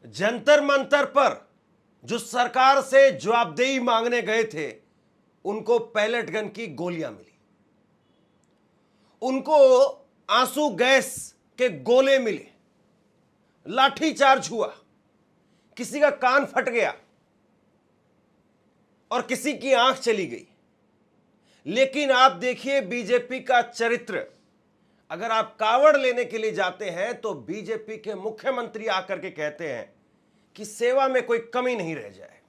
जंतर मंतर पर जो सरकार से जवाबदेही मांगने गए थे, उनको पैलेट गन की गोलियां मिली, उनको आंसू गैस के गोले मिले, लाठीचार्ज हुआ, किसी का कान फट गया और किसी की आंख चली गई। लेकिन आप देखिए बीजेपी का चरित्र। अगर आप कावड़ लेने के लिए जाते हैं तो बीजेपी के मुख्यमंत्री आकर के कहते हैं कि सेवा में कोई कमी नहीं रह जाए।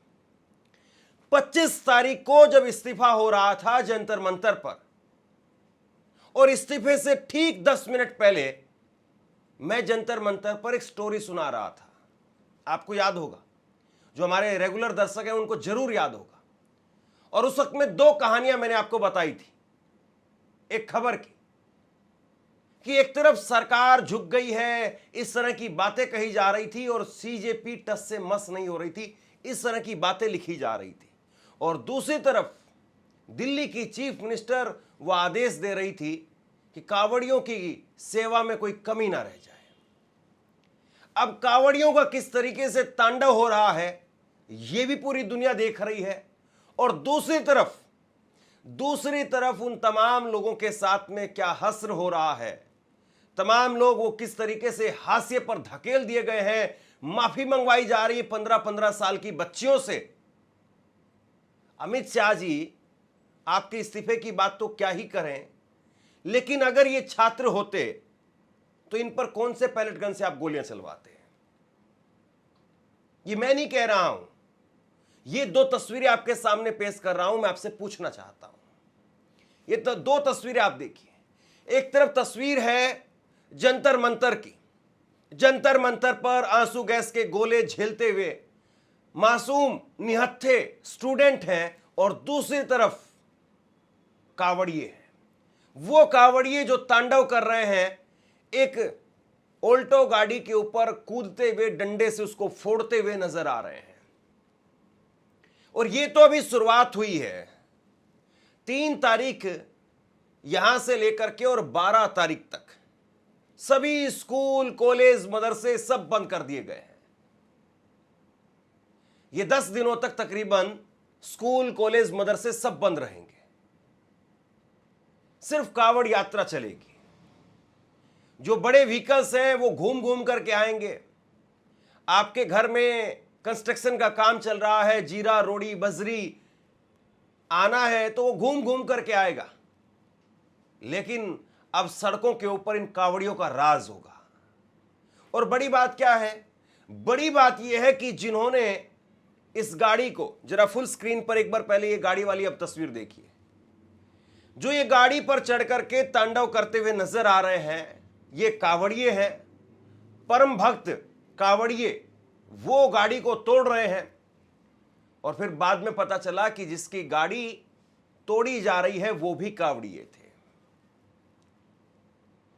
25 तारीख को जब इस्तीफा हो रहा था जंतर मंतर पर, और इस्तीफे से ठीक 10 मिनट पहले मैं जंतर मंतर पर एक स्टोरी सुना रहा था। आपको याद होगा, जो हमारे रेगुलर दर्शक हैं उनको जरूर याद होगा। और उस वक्त में 2 कहानियां मैंने आपको बताई थी। एक खबर की कि एक तरफ सरकार झुक गई है, इस तरह की बातें कही जा रही थी, और सीजेपी टस से मस नहीं हो रही थी, इस तरह की बातें लिखी जा रही थी। और दूसरी तरफ दिल्ली की चीफ मिनिस्टर वो आदेश दे रही थी कि कावड़ियों की सेवा में कोई कमी ना रह जाए। अब कावड़ियों का किस तरीके से तांडव हो रहा है यह भी पूरी दुनिया देख रही है, और दूसरी तरफ उन तमाम लोगों के साथ में क्या हश्र हो रहा है। तमाम लोग वो किस तरीके से हाशिए पर धकेल दिए गए हैं, माफी मंगवाई जा रही है 15-15 साल की बच्चियों से। अमित शाह जी आपके इस्तीफे की बात तो क्या ही करें, लेकिन अगर ये छात्र होते तो इन पर कौन से पैलेट गन से आप गोलियां चलवाते हैं? ये मैं नहीं कह रहा हूं, ये 2 तस्वीरें आपके सामने पेश कर रहा हूं। मैं आपसे पूछना चाहता हूं, ये तो 2 तस्वीरें आप देखिए। एक तरफ तस्वीर है जंतर मंतर की, जंतर मंतर पर आंसू गैस के गोले झेलते हुए मासूम निहत्थे स्टूडेंट हैं, और दूसरी तरफ कावड़िए हैं। वो कावड़िए जो तांडव कर रहे हैं, एक ऑल्टो गाड़ी के ऊपर कूदते हुए डंडे से उसको फोड़ते हुए नजर आ रहे हैं। और ये तो अभी शुरुआत हुई है। 3 तारीख यहां से लेकर के और 12 तारीख तक सभी स्कूल, कॉलेज, मदरसे सब बंद कर दिए गए हैं। ये 10 दिनों तक तकरीबन स्कूल, कॉलेज, मदरसे सब बंद रहेंगे। सिर्फ कावड़ यात्रा चलेगी। जो बड़े व्हीकल्स हैं वो घूम घूम करके आएंगे। आपके घर में कंस्ट्रक्शन का काम चल रहा है, जीरा, रोड़ी, बजरी आना है तो वो घूम घूम करके आएगा। लेकिन अब सड़कों के ऊपर इन कावड़ियों का राज होगा। और बड़ी बात क्या है? बड़ी बात यह है कि जिन्होंने इस गाड़ी को, जरा फुल स्क्रीन पर एक बार पहले ये गाड़ी वाली अब तस्वीर देखिए, जो ये गाड़ी पर चढ़ करके तांडव करते हुए नजर आ रहे हैं, ये कावड़िए हैं, परम भक्त कावड़िए। वो गाड़ी को तोड़ रहे हैं, और फिर बाद में पता चला कि जिसकी गाड़ी तोड़ी जा रही है वो भी कावड़िए थे।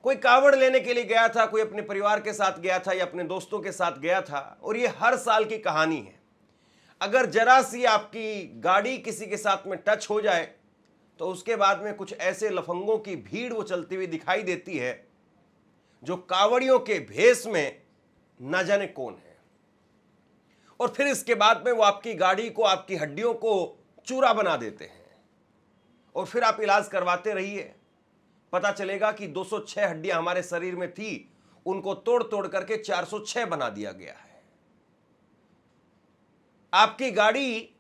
कोई कावड़ लेने के लिए गया था, कोई अपने परिवार के साथ गया था या अपने दोस्तों के साथ गया था। और ये हर साल की कहानी है। अगर जरा सी आपकी गाड़ी किसी के साथ में टच हो जाए तो उसके बाद में कुछ ऐसे लफंगों की भीड़ वो चलती हुई दिखाई देती है जो कावड़ियों के भेष में न जाने कौन है। और फिर इसके बाद में वो आपकी गाड़ी को, आपकी हड्डियों को चूरा बना देते हैं। और फिर आप इलाज करवाते रहिए, पता चलेगा कि 206 हड्डियां हमारे शरीर में थी, उनको तोड़ तोड़ करके 406 बना दिया गया है। आपकी गाड़ी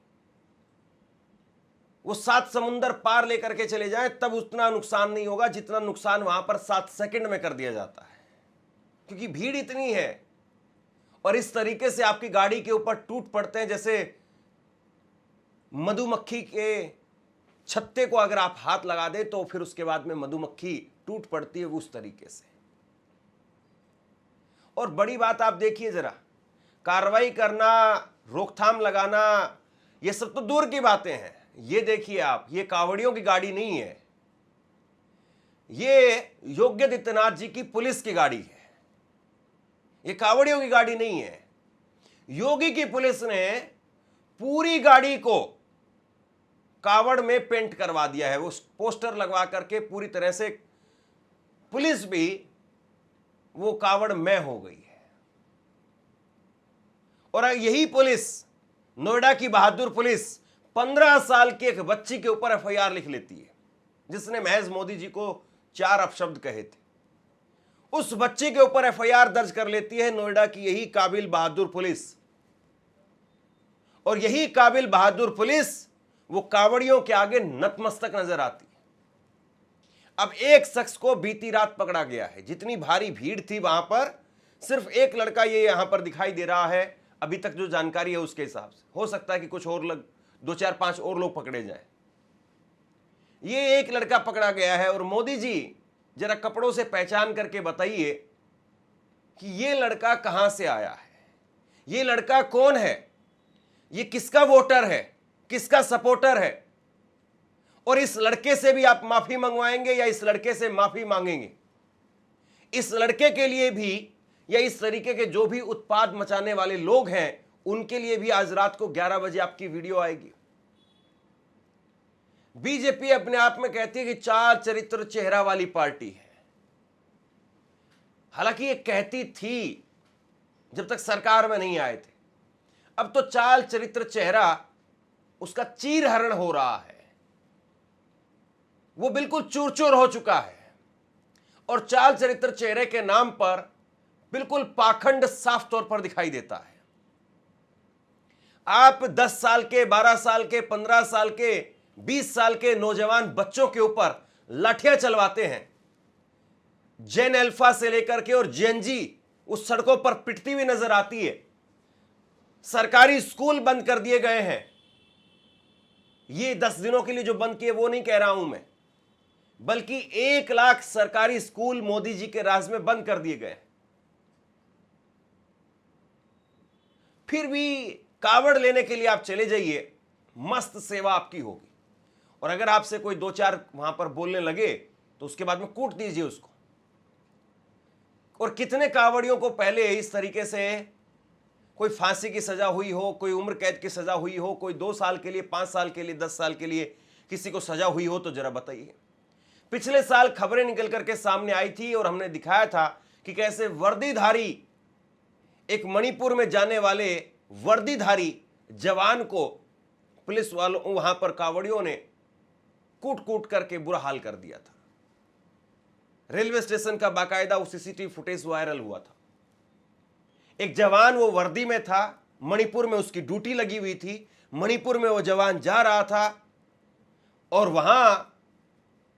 वो 7 समुंदर पार लेकर के चले जाए तब उतना नुकसान नहीं होगा जितना नुकसान वहां पर 7 सेकंड में कर दिया जाता है, क्योंकि भीड़ इतनी है। और इस तरीके से आपकी गाड़ी के ऊपर टूट पड़ते हैं, जैसे मधुमक्खी के छत्ते को अगर आप हाथ लगा दें तो फिर उसके बाद में मधुमक्खी टूट पड़ती है, उस तरीके से। और बड़ी बात आप देखिए जरा, कार्रवाई करना, रोकथाम लगाना, ये सब तो दूर की बातें हैं। ये देखिए आप, ये कावड़ियों की गाड़ी नहीं है, ये योगी आदित्यनाथ जी की पुलिस की गाड़ी है। ये कावड़ियों की गाड़ी नहीं है। योगी की पुलिस ने पूरी गाड़ी को कावड़ में पेंट करवा दिया है। वो पोस्टर लगवा करके पूरी तरह से पुलिस भी वो कावड़ में हो गई है। और यही पुलिस, नोएडा की बहादुर पुलिस, 15 साल की एक बच्ची के ऊपर एफआईआर लिख लेती है जिसने महज मोदी जी को 4 अपशब्द कहे थे। उस बच्चे के ऊपर एफआईआर दर्ज कर लेती है नोएडा की यही काबिल बहादुर पुलिस। और यही काबिल बहादुर पुलिस वो कावड़ियों के आगे नतमस्तक नजर आती है। अब एक शख्स को बीती रात पकड़ा गया है। जितनी भारी भीड़ थी वहां पर सिर्फ एक लड़का ये यहां पर दिखाई दे रहा है, अभी तक जो जानकारी है उसके हिसाब से। हो सकता है कि कुछ और 2-4-5 और लोग पकड़े जाएं। ये एक लड़का पकड़ा गया है। और मोदी जी जरा कपड़ों से पहचान करके बताइए कि ये लड़का कहां से आया है, ये लड़का कौन है, ये किसका वोटर है, किसका सपोर्टर है, और इस लड़के से भी आप माफी मंगवाएंगे या इस लड़के से माफी मांगेंगे? इस लड़के के लिए भी या इस तरीके के जो भी उत्पाद मचाने वाले लोग हैं उनके लिए भी आज रात को 11 बजे आपकी वीडियो आएगी। बीजेपी अपने आप में कहती है कि चाल चरित्र चेहरा वाली पार्टी है। हालांकि ये कहती थी जब तक सरकार में नहीं आए थे। अब तो चाल चरित्र चेहरा उसका चीरहरण हो रहा है, वो बिल्कुल चूर चूर हो चुका है। और चाल चरित्र चेहरे के नाम पर बिल्कुल पाखंड साफ तौर पर दिखाई देता है। आप 10 साल के, 12 साल के, 15 साल के, 20 साल के नौजवान बच्चों के ऊपर लाठियां चलवाते हैं। जेन अल्फा से लेकर के और जेनजी उस सड़कों पर पिटती हुई नजर आती है। सरकारी स्कूल बंद कर दिए गए हैं। ये 10 दिनों के लिए जो बंद किए वो नहीं कह रहा हूं मैं, बल्कि 1 लाख सरकारी स्कूल मोदी जी के राज में बंद कर दिए गए। फिर भी कावड़ लेने के लिए आप चले जाइए, मस्त सेवा आपकी होगी। और अगर आपसे कोई 2-4 वहां पर बोलने लगे तो उसके बाद में कूट दीजिए उसको। और कितने कावड़ियों को पहले इस तरीके से कोई फांसी की सजा हुई हो, कोई उम्र कैद की सजा हुई हो, कोई 2 साल के लिए, 5 साल के लिए, 10 साल के लिए किसी को सजा हुई हो तो जरा बताइए। पिछले साल खबरें निकल करके सामने आई थी और हमने दिखाया था कि कैसे वर्दीधारी, एक मणिपुर में जाने वाले वर्दीधारी जवान को पुलिस वालों, वहां पर कावड़ियों ने कूट कूट करके बुरा हाल कर दिया था। रेलवे स्टेशन का बाकायदा वो सीसीटीवी फुटेज वायरल हुआ था। एक जवान वो वर्दी में था, मणिपुर में उसकी ड्यूटी लगी हुई थी, मणिपुर में वो जवान जा रहा था और वहां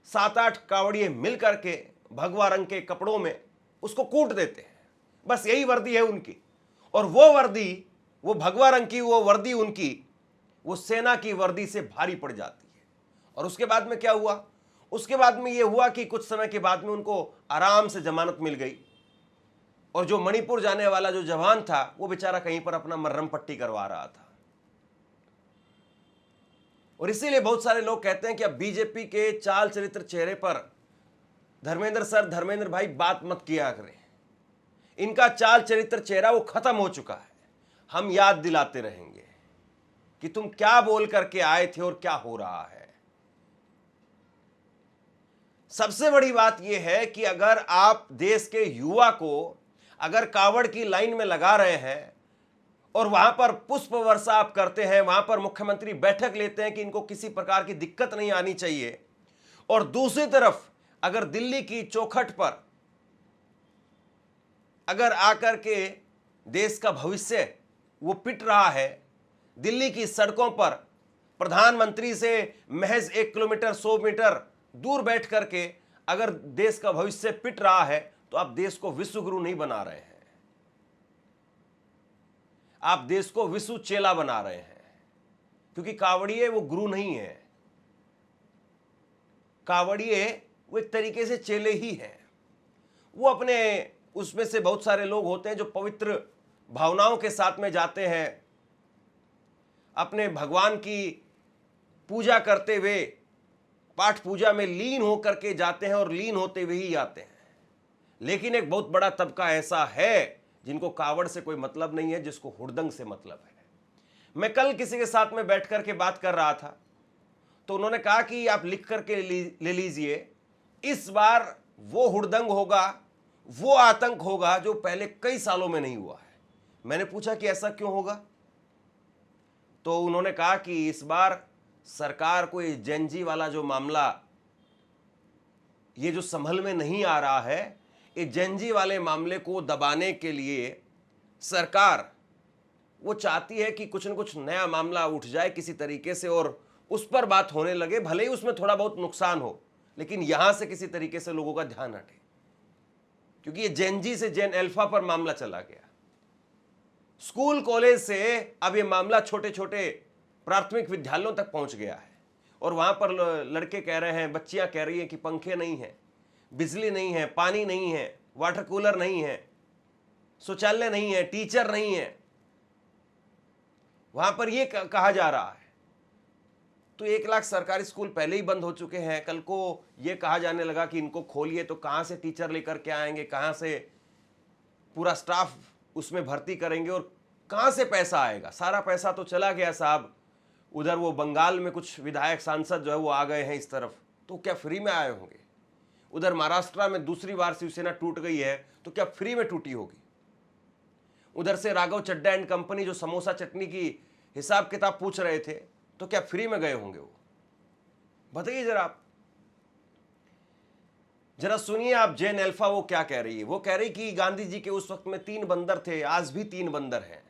7-8 कावड़िए मिल करके भगवा रंग के कपड़ों में उसको कूट देते हैं। बस यही वर्दी है उनकी। और वो वर्दी, वो भगवा रंग की वो वर्दी उनकी, वो सेना की वर्दी से भारी पड़ जाती है। और उसके बाद में क्या हुआ? उसके बाद में ये हुआ कि कुछ समय के बाद में उनको आराम से जमानत मिल गई। और जो मणिपुर जाने वाला जो जवान था वो बेचारा कहीं पर अपना मर्रम पट्टी करवा रहा था। और इसीलिए बहुत सारे लोग कहते हैं कि अब बीजेपी के चाल चरित्र चेहरे पर धर्मेंद्र सर, धर्मेंद्र भाई बात मत किया करें। इनका चाल चरित्र चेहरा वो खत्म हो चुका है। हम याद दिलाते रहेंगे कि तुम क्या बोल करके आए थे और क्या हो रहा है। सबसे बड़ी बात यह है कि अगर आप देश के युवा को अगर कावड़ की लाइन में लगा रहे हैं और वहां पर पुष्प वर्षा आप करते हैं, वहां पर मुख्यमंत्री बैठक लेते हैं कि इनको किसी प्रकार की दिक्कत नहीं आनी चाहिए, और दूसरी तरफ अगर दिल्ली की चौखट पर अगर आकर के देश का भविष्य वो पिट रहा है, दिल्ली की सड़कों पर प्रधानमंत्री से महज 1 किलोमीटर 100 मीटर दूर बैठ करके अगर देश का भविष्य पिट रहा है, तो आप देश को विश्व गुरु नहीं बना रहे हैं, आप देश को विश्व चेला बना रहे हैं। क्योंकि कावड़िए वो गुरु नहीं है, कावड़िए वो एक तरीके से चेले ही हैं। वो अपने उसमें से बहुत सारे लोग होते हैं जो पवित्र भावनाओं के साथ में जाते हैं, अपने भगवान की पूजा करते हुए पाठ पूजा में लीन होकर के जाते हैं और लीन होते हुए ही आते हैं। लेकिन एक बहुत बड़ा तबका ऐसा है जिनको कावड़ से कोई मतलब नहीं है, जिसको हुड़दंग से मतलब है। मैं कल किसी के साथ में बैठ करके बात कर रहा था तो उन्होंने कहा कि आप लिख करके ले लीजिए, इस बार वो हुड़दंग होगा, वो आतंक होगा जो पहले कई सालों में नहीं हुआ है। मैंने पूछा कि ऐसा क्यों होगा, तो उन्होंने कहा कि इस बार सरकार को ये जेनजी वाला जो मामला, ये जो संभल में नहीं आ रहा है, ये जेनजी वाले मामले को दबाने के लिए सरकार वो चाहती है कि कुछ न कुछ नया मामला उठ जाए किसी तरीके से और उस पर बात होने लगे, भले ही उसमें थोड़ा बहुत नुकसान हो, लेकिन यहां से किसी तरीके से लोगों का ध्यान हटे, क्योंकि ये जेनजी से जेन अल्फा पर मामला चला गया। स्कूल कॉलेज से अब ये मामला छोटे छोटे प्राथमिक विद्यालयों तक पहुंच गया है और वहां पर लड़के कह रहे हैं, बच्चियां कह रही हैं कि पंखे नहीं है, बिजली नहीं है, पानी नहीं है, वाटर कूलर नहीं है, शौचालय नहीं है, टीचर नहीं है। वहां पर यह कहा जा रहा है। तो 1 लाख सरकारी स्कूल पहले ही बंद हो चुके हैं। कल को यह कहा जाने लगा कि इनको खोलिए, तो कहां से टीचर लेकर के आएंगे, कहां से पूरा स्टाफ उसमें भर्ती करेंगे और कहां से पैसा आएगा? सारा पैसा तो चला गया साहब। उधर वो बंगाल में कुछ विधायक सांसद जो है वो आ गए हैं इस तरफ, तो क्या फ्री में आए होंगे? उधर महाराष्ट्र में दूसरी बार शिवसेना टूट गई है, तो क्या फ्री में टूटी होगी? उधर से राघव चड्डा एंड कंपनी जो समोसा चटनी की हिसाब किताब पूछ रहे थे, तो क्या फ्री में गए होंगे वो? बताइए जरा आप। जरा सुनिए आप जेन अल्फा वो क्या कह रही है। वो कह रही कि गांधी जी के उस वक्त में 3 बंदर थे, आज भी 3 बंदर हैं,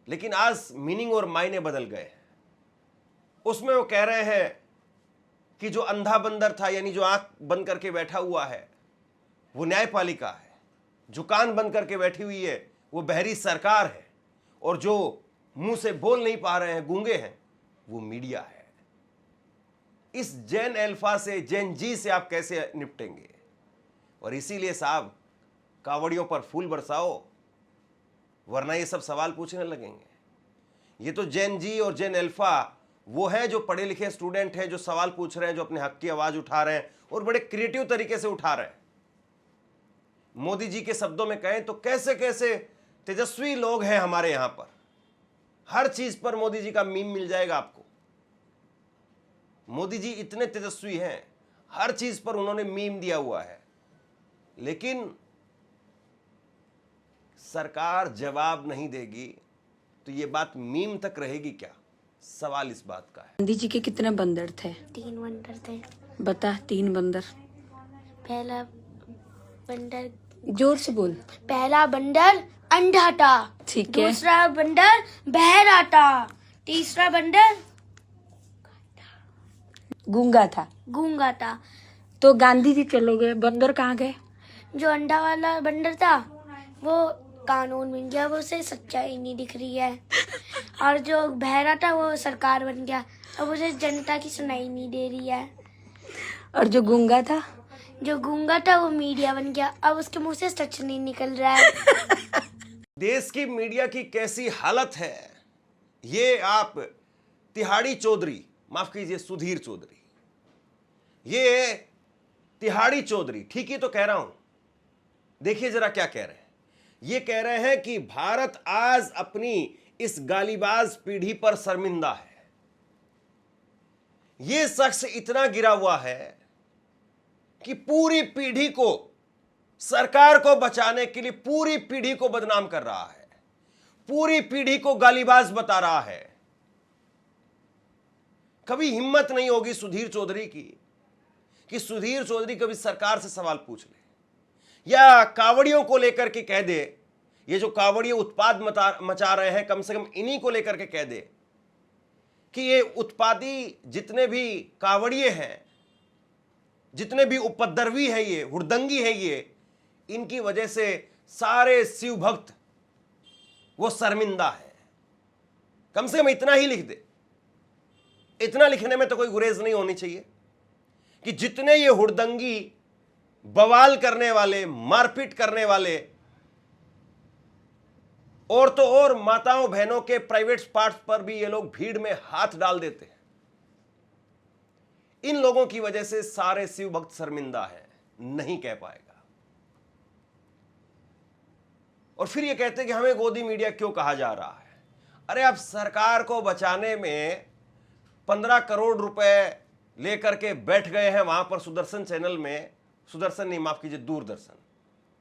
लेकिन आज मीनिंग और मायने बदल गए हैं। उसमें वो कह रहे हैं कि जो अंधा बंदर था, यानी जो आंख बंद करके बैठा हुआ है, वो न्यायपालिका है। जो कान बंद करके बैठी हुई है वो बहरी सरकार है, और जो मुंह से बोल नहीं पा रहे हैं, गूंगे हैं, वो मीडिया है। इस जेन अल्फा से, जेन जी से आप कैसे निपटेंगे? और इसीलिए साहब कावड़ियों पर फूल बरसाओ, वरना ये सब सवाल पूछने लगेंगे। ये तो जेन जी और जेन अल्फा वो हैं जो पढ़े लिखे स्टूडेंट हैं, जो सवाल पूछ रहे हैं, जो अपने हक की आवाज उठा रहे हैं और बड़े क्रिएटिव तरीके से उठा रहे हैं। मोदी जी के शब्दों में कहें तो कैसे कैसे तेजस्वी लोग हैं हमारे यहां पर। हर चीज पर मोदी जी का मीम मिल जाएगा आपको। मोदी जी इतने तेजस्वी हैं, हर चीज पर उन्होंने मीम दिया हुआ है, लेकिन सरकार जवाब नहीं देगी तो ये बात मीम तक रहेगी क्या? सवाल इस बात का है। गांधी जी के कितने बंदर थे? 3 बंदर थे। बता 3 बंदर। पहला बंदर, जोर से बोल। पहला बंदर अंधा था, ठीक है। दूसरा बंदर बहरा था, तीसरा बंदर गूंगा था। गूंगा था। तो गांधी जी चले गए, बंदर कहाँ गए? जो अंधा वाला बंदर था वो कानून बन गया, वो उसे सच्चाई नहीं दिख रही है। और जो बहरा था वो सरकार बन गया, अब उसे जनता की सुनाई नहीं दे रही है। और जो गूंगा था? जो गूंगा था वो मीडिया बन गया, अब उसके मुंह से सच नहीं निकल रहा है। देश की मीडिया की कैसी हालत है, ये आप तिहाड़ी चौधरी, माफ कीजिए सुधीर चौधरी, ये तिहाड़ी चौधरी ठीक ही तो कह रहा हूं। देखिए जरा क्या कह रहे हैं। ये कह रहे हैं कि भारत आज अपनी इस गालीबाज पीढ़ी पर शर्मिंदा है। ये शख्स इतना गिरा हुआ है कि पूरी पीढ़ी को, सरकार को बचाने के लिए पूरी पीढ़ी को बदनाम कर रहा है, पूरी पीढ़ी को गालीबाज बता रहा है। कभी हिम्मत नहीं होगी सुधीर चौधरी की कि सुधीर चौधरी कभी सरकार से सवाल पूछ ले, या कावड़ियों को लेकर के कह दे, ये जो कावड़ियों उत्पाद मचा रहे हैं, कम से कम इन्हीं को लेकर के कह दे कि ये उत्पादी जितने भी कावड़िए हैं, जितने भी उपद्रवी है, ये हुड़दंगी है, ये इनकी वजह से सारे शिव भक्त वो शर्मिंदा है। कम से कम इतना ही लिख दे। इतना लिखने में तो कोई गुरेज नहीं होनी चाहिए कि जितने ये हुड़दंगी, बवाल करने वाले, मारपीट करने वाले, और तो और माताओं बहनों के प्राइवेट पार्ट्स पर भी ये लोग भीड़ में हाथ डाल देते हैं, इन लोगों की वजह से सारे शिव भक्त शर्मिंदा है, नहीं कह पाएगा। और फिर ये कहते हैं कि हमें गोदी मीडिया क्यों कहा जा रहा है। अरे आप सरकार को बचाने में 15 करोड़ रुपए लेकर के बैठ गए हैं वहां पर सुदर्शन चैनल में, सुदर्शन नहीं माफ कीजिए दूरदर्शन,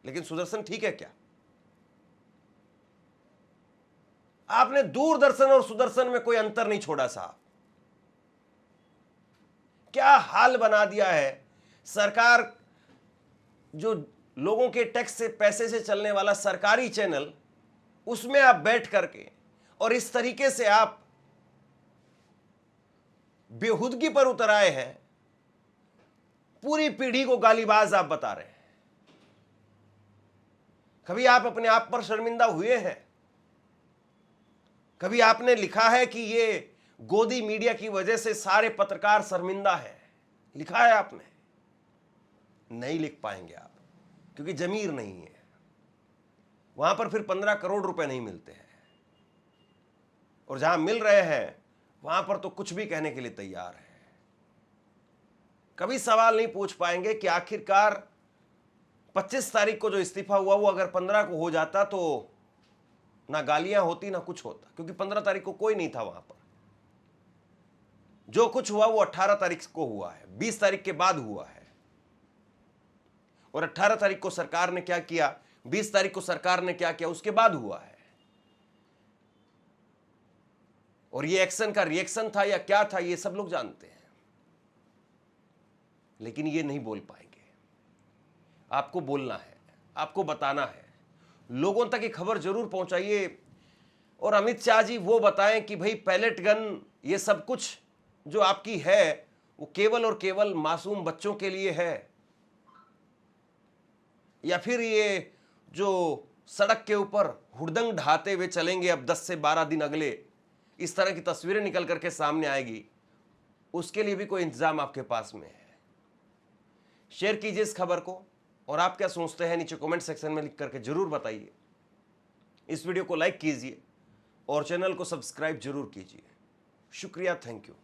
लेकिन सुदर्शन ठीक है क्या? आपने दूरदर्शन और सुदर्शन में कोई अंतर नहीं छोड़ा साहब। क्या हाल बना दिया है सरकार, जो लोगों के टैक्स से पैसे से चलने वाला सरकारी चैनल, उसमें आप बैठ करके और इस तरीके से आप बेहुदगी पर उतर आए हैं। पूरी पीढ़ी को गालीबाज आप बता रहे हैं। कभी आप अपने आप पर शर्मिंदा हुए हैं? कभी आपने लिखा है कि ये गोदी मीडिया की वजह से सारे पत्रकार शर्मिंदा हैं? लिखा है आपने? नहीं लिख पाएंगे आप, क्योंकि जमीर नहीं है। वहां पर फिर 15 करोड़ रुपए नहीं मिलते हैं, और जहां मिल रहे हैं वहां पर तो कुछ भी कहने के लिए तैयार है। कभी सवाल नहीं पूछ पाएंगे कि आखिरकार 25 तारीख को जो इस्तीफा हुआ वो अगर 15 को हो जाता तो ना गालियां होती ना कुछ होता, क्योंकि 15 तारीख को कोई नहीं था वहां पर। जो कुछ हुआ वो 18 तारीख को हुआ है, 20 तारीख के बाद हुआ है। और 18 तारीख को सरकार ने क्या किया, 20 तारीख को सरकार ने क्या किया, उसके बाद हुआ है। और ये एक्शन का रिएक्शन था या क्या था, ये सब लोग जानते हैं, लेकिन ये नहीं बोल पाएंगे। आपको बोलना है, आपको बताना है, लोगों तक ये खबर जरूर पहुंचाइए। और अमित शाह जी वो बताएं कि भाई पैलेट गन ये सब कुछ जो आपकी है वो केवल और केवल मासूम बच्चों के लिए है, या फिर ये जो सड़क के ऊपर हुड़दंग ढाते हुए चलेंगे अब 10 से 12 दिन अगले, इस तरह की तस्वीरें निकल करके सामने आएगी, उसके लिए भी कोई इंतजाम आपके पास में है? शेयर कीजिए इस खबर को, और आप क्या सोचते हैं नीचे कमेंट सेक्शन में लिख करके जरूर बताइए। इस वीडियो को लाइक कीजिए और चैनल को सब्सक्राइब जरूर कीजिए। शुक्रिया, थैंक यू।